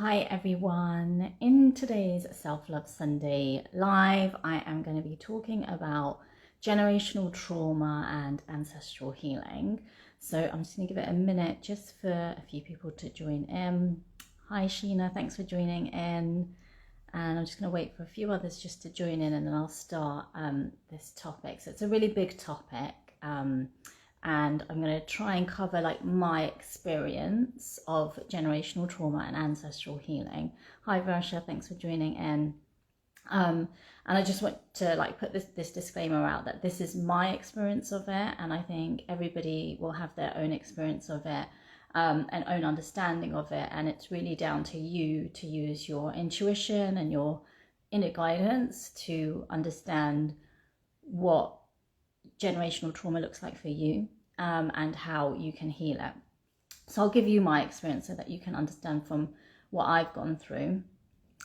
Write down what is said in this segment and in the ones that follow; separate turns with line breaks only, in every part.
Hi everyone. In today's Self-Love Sunday live, I am going to be talking about generational trauma and ancestral healing. So I'm just going to give it a minute just for a few people to join in. Hi Jaina, thanks for joining in. And I'm just going to wait for a few others just to join in, and then I'll start this topic. So it's a really big topic. And I'm going to try and cover like my experience of generational trauma and ancestral healing. Hi Varsha, thanks for joining in. And I just want to like put this disclaimer out that this is my experience of it, and I think everybody will have their own experience of it and own understanding of it, and it's really down to you to use your intuition and your inner guidance to understand what generational trauma looks like for you and how you can heal it. So I'll give you my experience so that you can understand from what I've gone through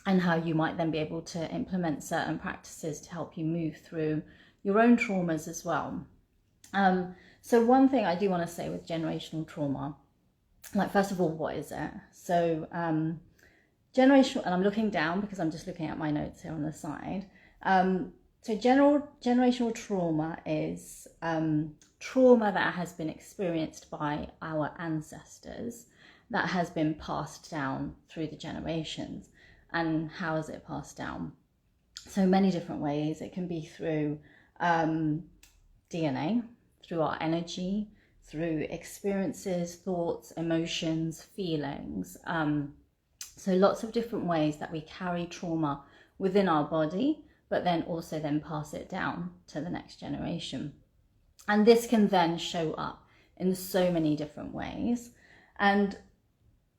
and how you might then be able to implement certain practices to help you move through your own traumas as well. So one thing I do want to say with generational trauma, like first of all, what is it? So generational, and I'm looking down because I'm just looking at my notes here on the side. So generational trauma is trauma that has been experienced by our ancestors that has been passed down through the generations. And how is it passed down? So many different ways. It can be through DNA, through our energy, through experiences, thoughts, emotions, feelings. So lots of different ways that we carry trauma within our body, but then also then pass it down to the next generation. And this can then show up in so many different ways. And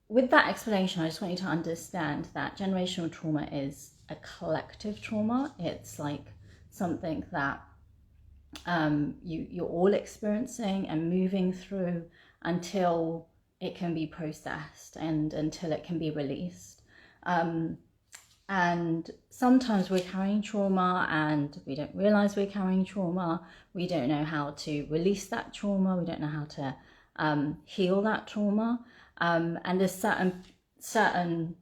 with that explanation, I just want you to understand that generational trauma is a collective trauma. It's like something that you're all experiencing and moving through until it can be processed and until it can be released. And sometimes we're carrying trauma and we don't realize we're carrying trauma. We don't know how to release that trauma. We don't know how to heal that trauma. And there's certain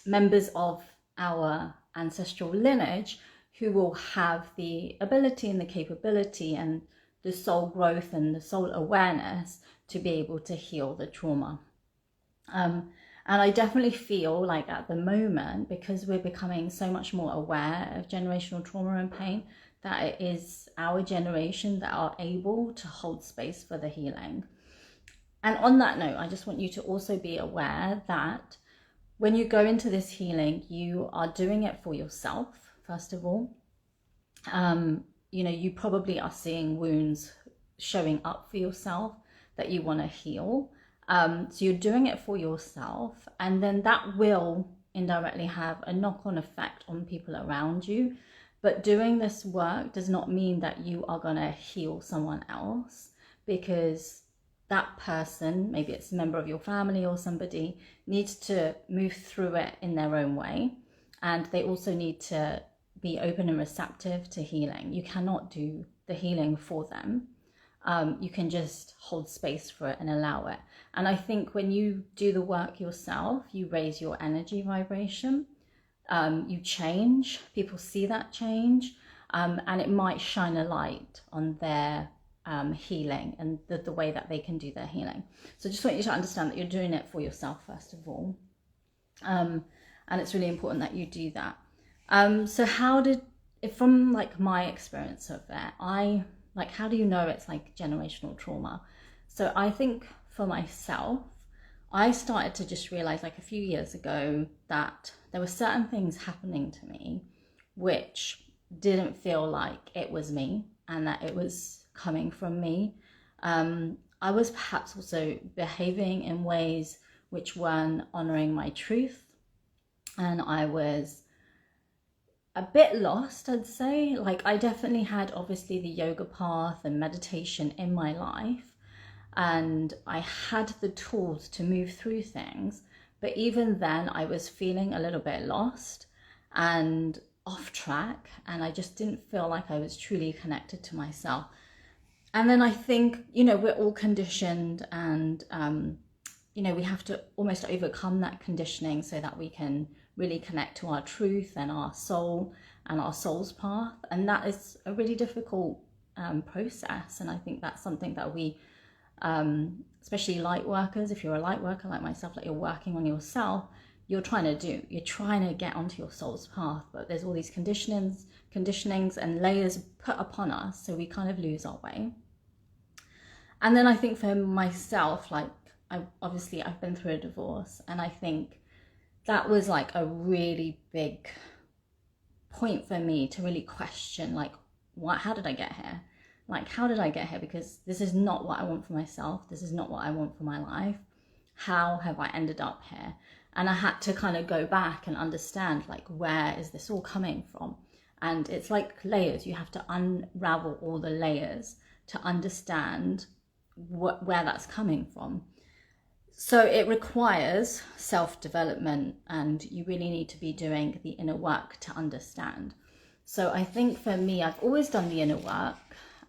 members of our ancestral lineage who will have the ability and the capability and the soul growth and the soul awareness to be able to heal the trauma. And I definitely feel like at the moment, because we're becoming so much more aware of generational trauma and pain, that it is our generation that are able to hold space for the healing. And on that note, I just want you to also be aware that when you go into this healing, you are doing it for yourself, first of all. You probably are seeing wounds showing up for yourself that you want to heal. So you're doing it for yourself, and then that will indirectly have a knock-on effect on people around you. But doing this work does not mean that you are going to heal someone else, because that person, maybe it's a member of your family or somebody, needs to move through it in their own way. And they also need to be open and receptive to healing. You cannot do the healing for them. You can just hold space for it and allow it. And I think when you do the work yourself, you raise your energy vibration, you change, people see that change, and it might shine a light on their healing and the way that they can do their healing. So I just want you to understand that you're doing it for yourself, first of all. And it's really important that you do that. So from like my experience of it, how do you know it's like generational trauma? So I think for myself, I started to just realize like a few years ago that there were certain things happening to me which didn't feel like it was me and that it was coming from me. I was perhaps also behaving in ways which weren't honoring my truth, and I was a bit lost, I'd say. Like I definitely had obviously the yoga path and meditation in my life, and I had the tools to move through things, but even then I was feeling a little bit lost and off track, and I just didn't feel like I was truly connected to myself. And then I think, we're all conditioned and we have to almost overcome that conditioning so that we can really connect to our truth and our soul and our soul's path. And that is a really difficult process. And I think that's something that we, especially light workers, if you're a light worker like myself, like you're working on yourself, you're trying to get onto your soul's path, but there's all these conditionings and layers put upon us, so we kind of lose our way. And then I think for myself, like I've been through a divorce, and I think that was like a really big point for me to really question, like, how did I get here? Like, how did I get here? Because this is not what I want for myself. This is not what I want for my life. How have I ended up here? And I had to kind of go back and understand, like, where is this all coming from? And it's like layers. You have to unravel all the layers to understand where that's coming from. So it requires self-development, and you really need to be doing the inner work to understand. So I think for me, I've always done the inner work,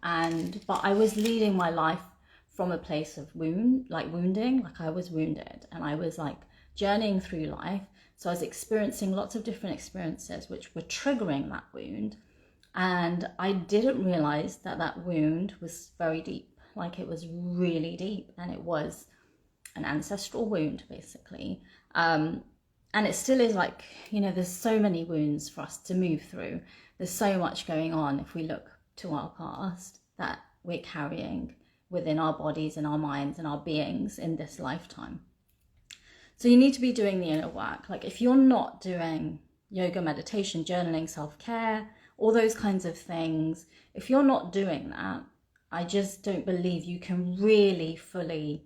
but I was leading my life from a place of wounding, like I was wounded, and I was like journeying through life. So I was experiencing lots of different experiences which were triggering that wound. And I didn't realize that that wound was very deep, like it was really deep, and it was an ancestral wound, basically. And it still is, like, there's so many wounds for us to move through. There's so much going on if we look to our past that we're carrying within our bodies and our minds and our beings in this lifetime. So you need to be doing the inner work. Like, if you're not doing yoga, meditation, journaling, self-care, all those kinds of things, if you're not doing that, I just don't believe you can really fully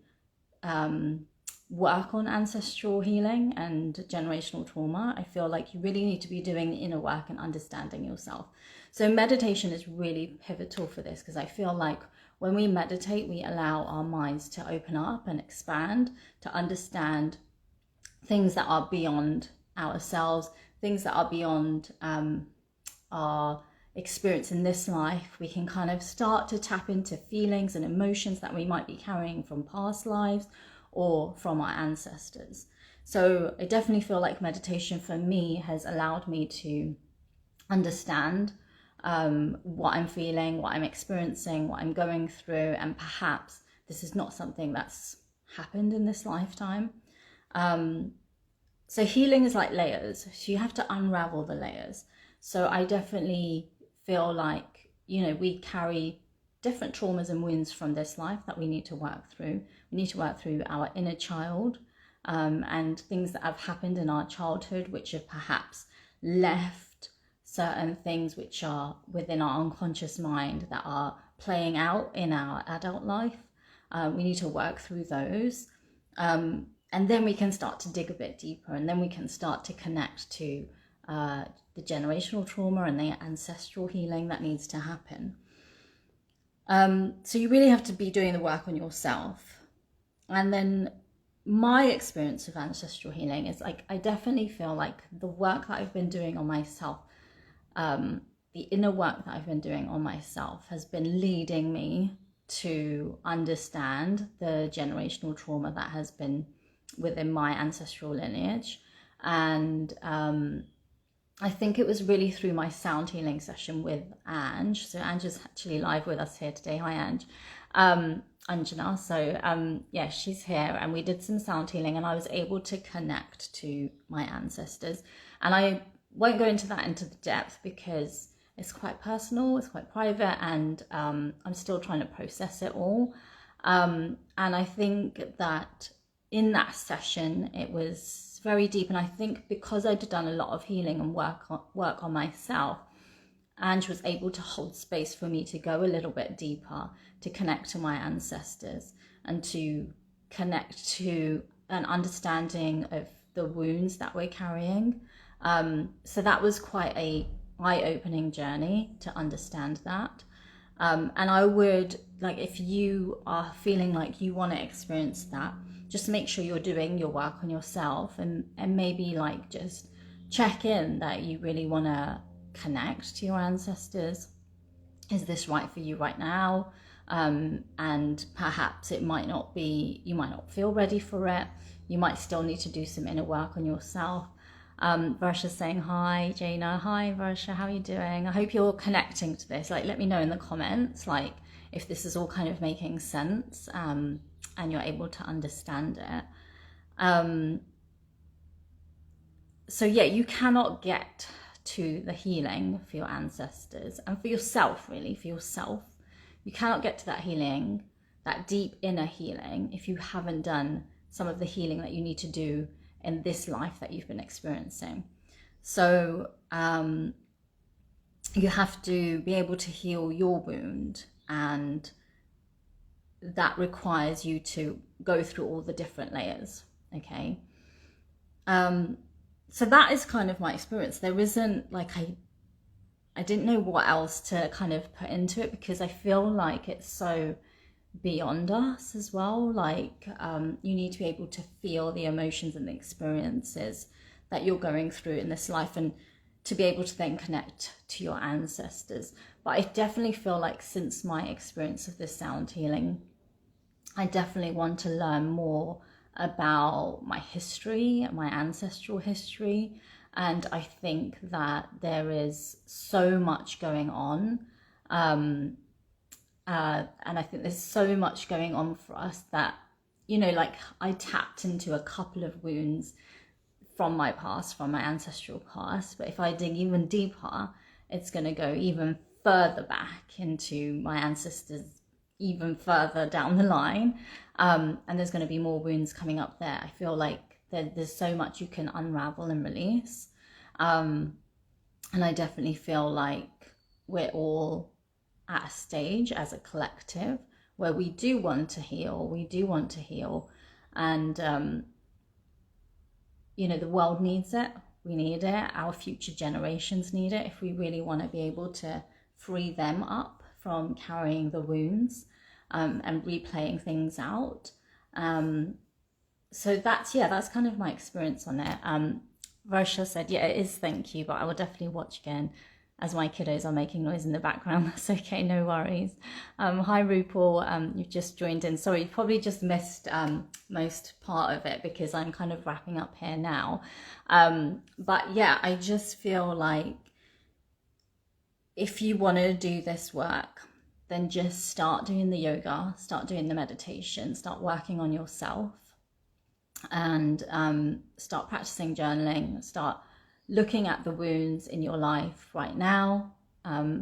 work on ancestral healing and generational trauma. I feel like you really need to be doing the inner work and understanding yourself. So meditation is really pivotal for this, because I feel like when we meditate, we allow our minds to open up and expand, to understand things that are beyond ourselves, things that are beyond our experience in this life. We can kind of start to tap into feelings and emotions that we might be carrying from past lives or from our ancestors. So I definitely feel like meditation for me has allowed me to understand what I'm feeling, what I'm experiencing, what I'm going through, and perhaps this is not something that's happened in this lifetime. So healing is like layers, so you have to unravel the layers. So I definitely feel like, we carry different traumas and wounds from this life that we need to work through. We need to work through our inner child, and things that have happened in our childhood, which have perhaps left certain things which are within our unconscious mind that are playing out in our adult life. We need to work through those. And then we can start to dig a bit deeper, and then we can start to connect to the generational trauma and the ancestral healing that needs to happen. So you really have to be doing the work on yourself. And then my experience of ancestral healing is, like, I definitely feel like the work that I've been doing on myself, the inner work that I've been doing on myself, has been leading me to understand the generational trauma that has been within my ancestral lineage. And I think it was really through my sound healing session with Ange. So Ange is actually live with us here today. Hi, Ange. Anjana. So yeah, she's here, and we did some sound healing, and I was able to connect to my ancestors. And I won't go into the depth because it's quite personal, it's quite private, and I'm still trying to process it all. And I think that in that session, it was very deep. And I think because I'd done a lot of healing and work on myself, Ange was able to hold space for me to go a little bit deeper, to connect to my ancestors, and to connect to an understanding of the wounds that we're carrying. So that was quite a eye-opening journey to understand that. And I would, like, if you are feeling like you want to experience that, just make sure you're doing your work on yourself, and maybe, like, just check in that you really want to connect to your ancestors. Is this right for you right now? and perhaps it might not be, you might not feel ready for it. You might still need to do some inner work on yourself. Varsha's saying hi. Jaina, hi Varsha, how are you doing? I hope you're connecting to this. Like, let me know in the comments, like, if this is all kind of making sense, and you're able to understand it. So yeah, you cannot get to the healing for your ancestors and for yourself, really, for yourself. You cannot get to that healing, that deep inner healing, if you haven't done some of the healing that you need to do in this life that you've been experiencing. So you have to be able to heal your wound, and that requires you to go through all the different layers, okay? So that is kind of my experience. There isn't, like, I didn't know what else to kind of put into it, because I feel like it's so beyond us as well. Like, you need to be able to feel the emotions and the experiences that you're going through in this life, and to be able to then connect to your ancestors. But I definitely feel like, since my experience of this sound healing, I definitely want to learn more about my history, my ancestral history. And I think that there is so much going on. And I think there's so much going on for us that, you know, like, I tapped into a couple of wounds from my past, from my ancestral past. But if I dig even deeper, it's going to go even further back into my ancestors, even further down the line. And there's going to be more wounds coming up there. I feel like there's so much you can unravel and release. And I definitely feel like we're all at a stage as a collective where we do want to heal, and you know, the world needs it, we need it, our future generations need it, if we really want to be able to free them up from carrying the wounds, and replaying things out. So that's kind of my experience on it. Varsha said, yeah, it is, thank you, but I will definitely watch again, as my kiddos are making noise in the background. That's okay, no worries. Hi Rupal, you've just joined in. Sorry, you probably just missed most part of it, because I'm kind of wrapping up here now. But yeah, I just feel like, if you want to do this work, then just start doing the yoga, start doing the meditation, start working on yourself, and start practicing journaling, start looking at the wounds in your life right now,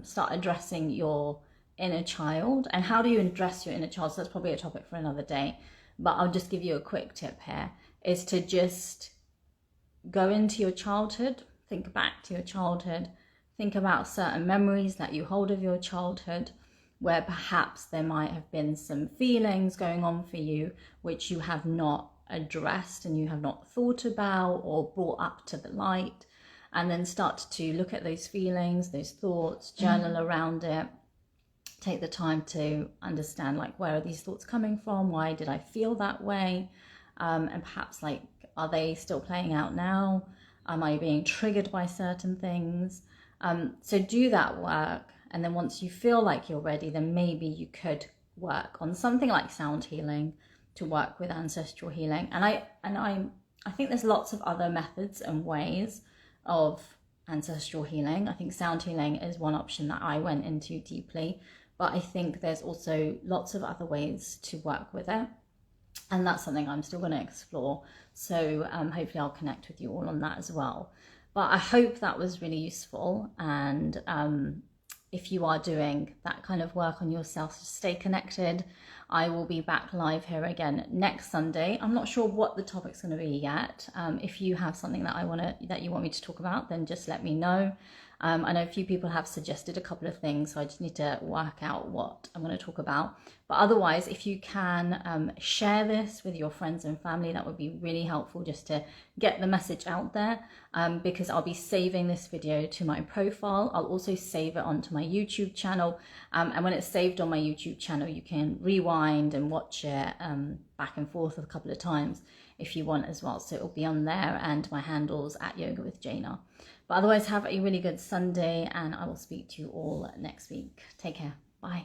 start addressing your inner child. And how do you address your inner child? So that's probably a topic for another day, but I'll just give you a quick tip here, is to just go into your childhood, think back to your childhood, think about certain memories that you hold of your childhood, where perhaps there might have been some feelings going on for you which you have not addressed and you have not thought about or brought up to the light. And then start to look at those feelings, those thoughts, journal around it. Take the time to understand, like, where are these thoughts coming from? Why did I feel that way? And perhaps, like, are they still playing out now? Am I being triggered by certain things? So do that work. And then once you feel like you're ready, then maybe you could work on something like sound healing to work with ancestral healing. And I think there's lots of other methods and ways of ancestral healing. I think sound healing is one option that I went into deeply, but I think there's also lots of other ways to work with it, and that's something I'm still going to explore. So hopefully I'll connect with you all on that as well. But I hope that was really useful, and if you are doing that kind of work on yourself, to stay connected. I will be back live here again next Sunday. I'm not sure what the topic's going to be yet. If you have something that you want me to talk about, then just let me know. I know a few people have suggested a couple of things, so I just need to work out what I'm going to talk about. But otherwise, if you can share this with your friends and family, that would be really helpful, just to get the message out there, because I'll be saving this video to my profile. I'll also save it onto my YouTube channel, and when it's saved on my YouTube channel, you can rewind and watch it back and forth a couple of times if you want as well. So it'll be on there, and my handle's at Yoga with Jaina. But otherwise, have a really good Sunday, and I will speak to you all next week. Take care. Bye.